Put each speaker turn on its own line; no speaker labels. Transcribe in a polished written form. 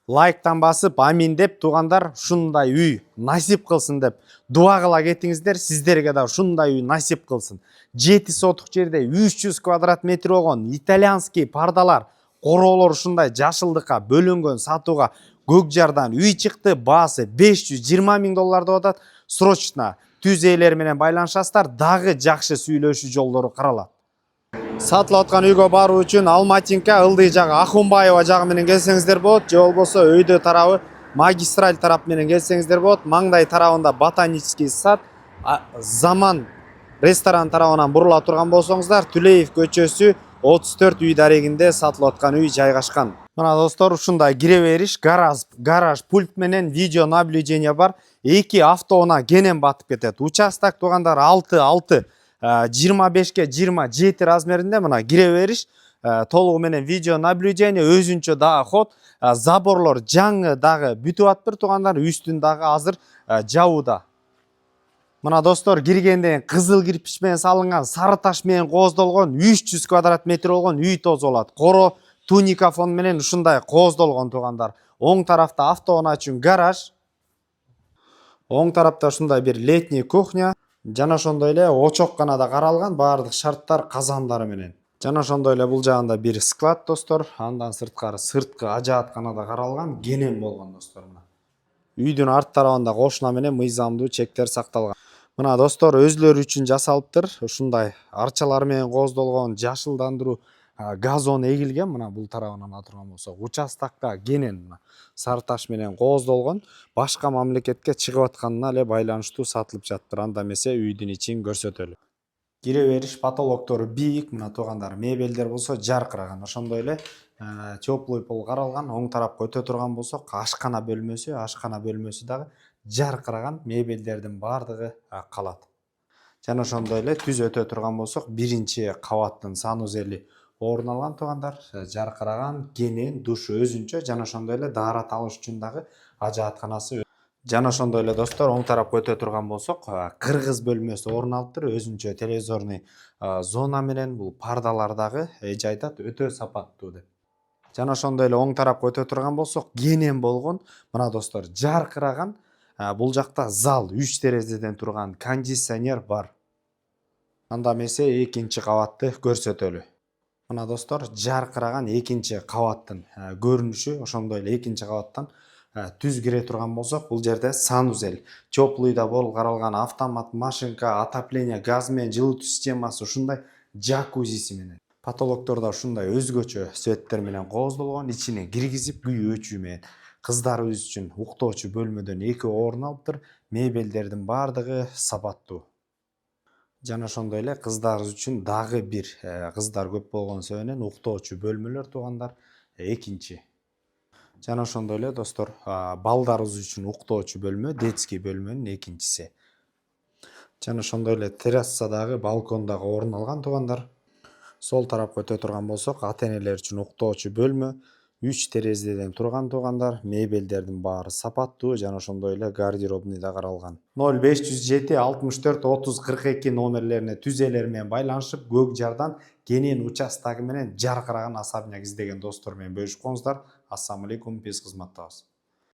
Лайктан басып амин деп туғандар ушундай үй насип кылсын деп дуа кыла кетиңиздер. Сиздерге да ушундай үй насип кылсын. 7 сотук жерде 300 квадрат метр болгон итальянский пардалар, короолор ушундай жашылдыкка бөлөнгөн сатууга көк жардан үй чыкты. Баасы 520 миң доллар деп атат. Срочно түз ээлери менен байланышасыздар. Дагы жакшы сүйлөшүү жолдору каралат. Сатылып аткан үйгө баруу үчүн Алматинка ылдый жагы Ахунбаева жагы менен келсеңиздер болот, же болбосо өйдө тарабы магистраль тарап менен келсеңиздер болот. Маңдай тарабында ботанический сад, Заман ресторан тарабынан бурула турган болсоңуздар, Түлеев көчөсү 34 үй дарегинде сатылып аткан үй жайгашкан. Мына достор, ушундай кире бериш, гараж пульт менен видео наблюдение бар. 2 автоунаа кенен батып кетет. Участок тугандар 6 25-ке 27 размеринде. Мына кире бериш толугу менен видео наблюдение, өзүнчө дагы ход, заборлор жаңы дагы бүтүп атыптыр тугандар, үстүн дагы азыр жабууда. Мына достор, киргенден кызыл кирпич менен салынган, сары таш менен кооздолгон 300 квадрат метр болгон үй тозу болот. Коро туника фон менен ушундай кооздолгон тугандар. Оң тарафта автоунаа үчүн гараж, оң тарапта ушундай бир летний кухня, жана ошондой эле очок гана да каралган, баардык шарттар казандары менен. Жана ошондой эле бул жагында бир склад достор, андан сырткы ажааткана да каралган, кенен болгон достор. Үйдүн арт тарабында кошуна менен мыйзамдуу чектер сакталган. Мына достор, өзлөрү үчүн жасалыптыр. Ушундай арчалар менен кооздолгон, жашылдандыруу, газон эгилген. Мына бул тарабынан турган болсок, участокка кенен сары таш менен кооздолгон. Башка мамлекетке чыгып атканына эле байланыштуу сатылып жатыптыр. Анда эмесе үйдүн ичин көрсөтөлү. Кире бериш потолоктору бийик. Мына тугандар, мебелдер болсо жаркыраган. Ошондой эле теплый пол каралган. Оң тарапка өтө турган болсок, ашкана бөлмөсү дагы жаркыраган, мебелдердин баардыгы калат. Жана ошондой эле түз өтө турган болсок, биринчи кабаттын санузели орун алган тугандар, жаркыраган, кенен, душу өзүнчө, жана ошондой эле даарат алыш үчүн дагы ажаатканасы. Жана ошондой эле достор, оң тарапка өтө турган болсок, кыргыз бөлмөсү орун алыптыр, өзүнчө телевизорный зона менен. Бул пардалар дагы эже айтат өтө сапаттуу деп. Жана ошондой эле оң тарапка өтө турган болсок, кенен болгон, мына достор, жаркыраган, бул жакта зал 3 терезеден турган кондиционер бар. Анда эмесе экинчи кабатты көрсөтөлү. Мына достор, жаркыраган экинчи кабаттын көрүнүшү, ошондой эле экинчи кабаттан түз кире турган болсок, бул жерде санузел, теплыйда бол каралган, автомат машинка, отопление, газ менен жылытуу системасы, ушундай джакузиси менен. Потолоктордо ушундай өзгөчө светтер менен кооздолгон, ичине киргизип күй өчүү менен. Кыздарыбыз үчүн уктоочу бөлмөдөн 2 орун алыптыр. Мебелдердин баардыгы сапаттуу. Жана ошондой эле кыздарыбыз үчүн дагы бир, кыздар көп болгон себебинен уктоочу бөлмөлөр тугандар экинчи. Жана ошондой эле достор, балдарыбыз үчүн уктоочу бөлмө, детский бөлмөнүн экинчиси. Жана ошондой эле террасадагы, балкондагы орун алган тугандар. Сол тарапка өтө турган болсок, ата-энелер үчүн уктоочу бөлмө, 3 терезеден турган тугандар, мебелдердин баары сапаттуу, жана ошондой эле гардеробный да каралган. 0507 64 30 42 номерлерине түз ээлери менен байланышып, көк жардан кенен участогу менен жаркыраган особняк издеген достор менен бөлүшүп коңуздар. Ассаламу алейкум, биз кызматтабыз.